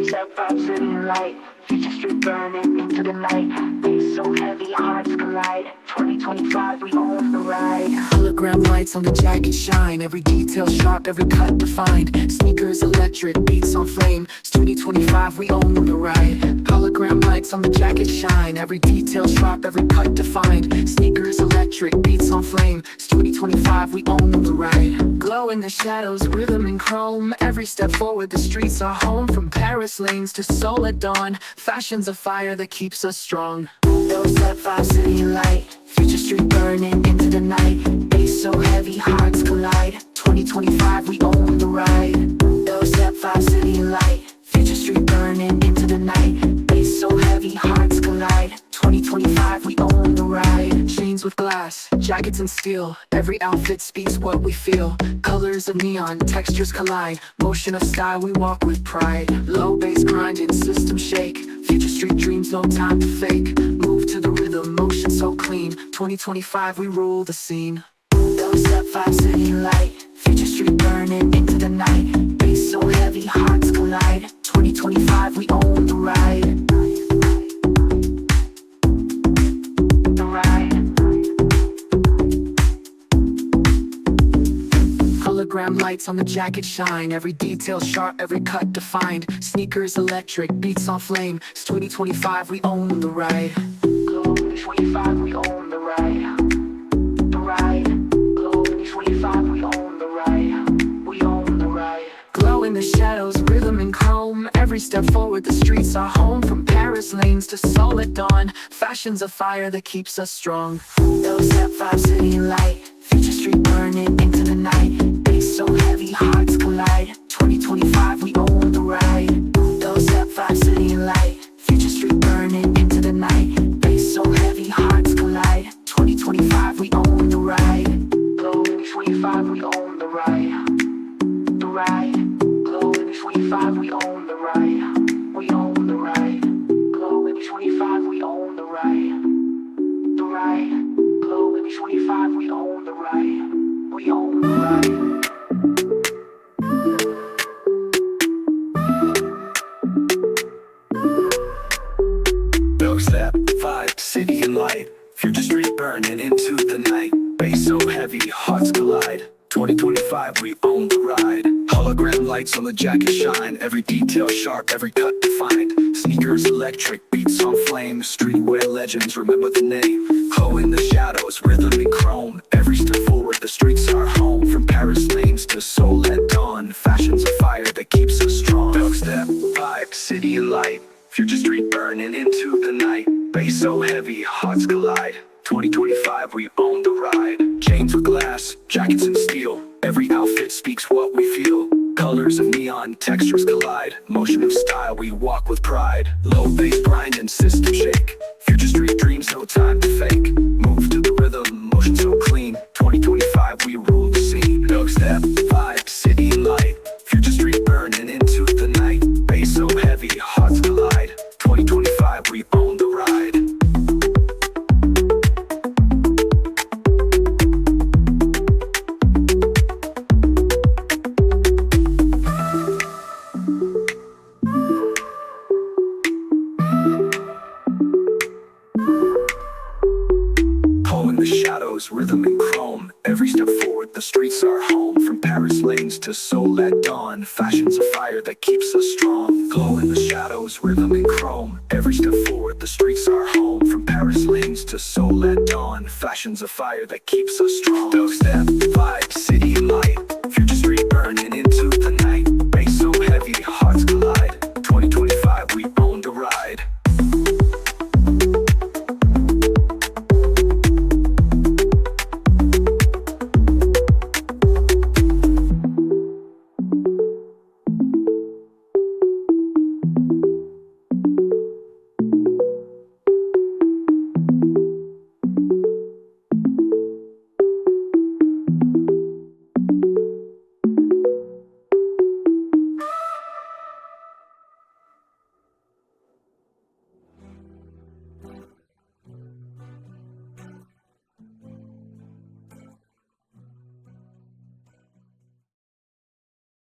Set vibes in light, future street burning into the night. Bass so heavy, hearts collide. 2025, we own the ride. Hologram lights on the jacket shine, every detail sharp, every cut defined. Sneakers electric, beats on flame. It's 2025, we own the ride. Hologram lights on the jacket shine, every detail sharp, every cut defined. Sneakers electric, beats on flame. It's 2025, we own the ride. Glow in the shadows, rhythm and chrome. Every step forward, the streets are home. From Paris lanes to Seoul at dawn, fashion's a fire that keeps us strong. Those set vibes city light, future street burning into the night. Bass so heavy, hearts collide. 2025, we own the ride. Those set vibes city light, future street burning into the night. Bass so heavy, hearts collide. 2025, we own the ride. Chains with glass, jackets and steel. Every outfit speaks what we feel. Colors of neon, textures collide. Motion of style, we walk with pride. Low bass grinding, system shake. Future street dreams, no time to fake. Move to the rhythm, motion so clean. 2025, we rule the scene. Those set vibes city light, future street burning into the night. Bass so heavy, hearts collide. 2025, we own the ride. Hologram lights on the jacket shine, every detail sharp, every cut defined. Sneakers electric, beats on flame. It's 2025, we own the ride. Glow 25, we own the ride. The ride. Glow 25, we own the ride. We own the ride. Glow in the shadows, rhythm and chrome. Every step forward, the streets are home. From Paris lanes to Seoul at dawn, fashion's a fire that keeps us strong. Those set vibes city light, future street burning into the night. Bass so heavy, hearts collide. 2025, we own the ride. Those set vibes city light, future street burning into the night. Bass so heavy, hearts collide. 2025, we own the ride. Glow 25, we own the ride. The ride. Glow 25, we own the ride. We own the ride. Glow 25, we own the ride. The ride. Glow 25, we own the ride. We own the ride. Step vibe, city and light. Future street burning into the night. Bass so heavy, hearts collide. 2025, we own the ride. Hologram lights on the jacket shine. Every detail sharp, every cut defined. Sneakers electric, beats on flame. Streetwear legends, remember the name. Glow in the shadows, rhythm and chrome. Every step forward, the streets are home. From Paris lanes to Seoul at dawn, fashion's a fire that keeps us strong. Step vibe, city and light. Future street burning into the night. Bass so heavy, hearts collide. 2025, we own the ride. Chains with glass, jackets and steel. Every outfit speaks what we feel. Colors of neon, textures collide. Motion of style, we walk with pride. Low bass grind and system shake. Future street dreams, no time to fake. Move to the rhythm, motion so clean. 2025, we rule the scene. No step, vibe, city and light. Future street burning into the night. Bass so heavy, hearts collide. 2025, we own the ride. Pull in the shadows, rhythm and chrome. Every step forward, the streets are home. From Paris lanes to Seoul at dawn, fashion's a fire that keeps us strong. Glow in the shadows, rhythm and chrome. Every step forward, the streets are home. From Paris lanes to Seoul at dawn, fashion's a fire that keeps us strong. Those step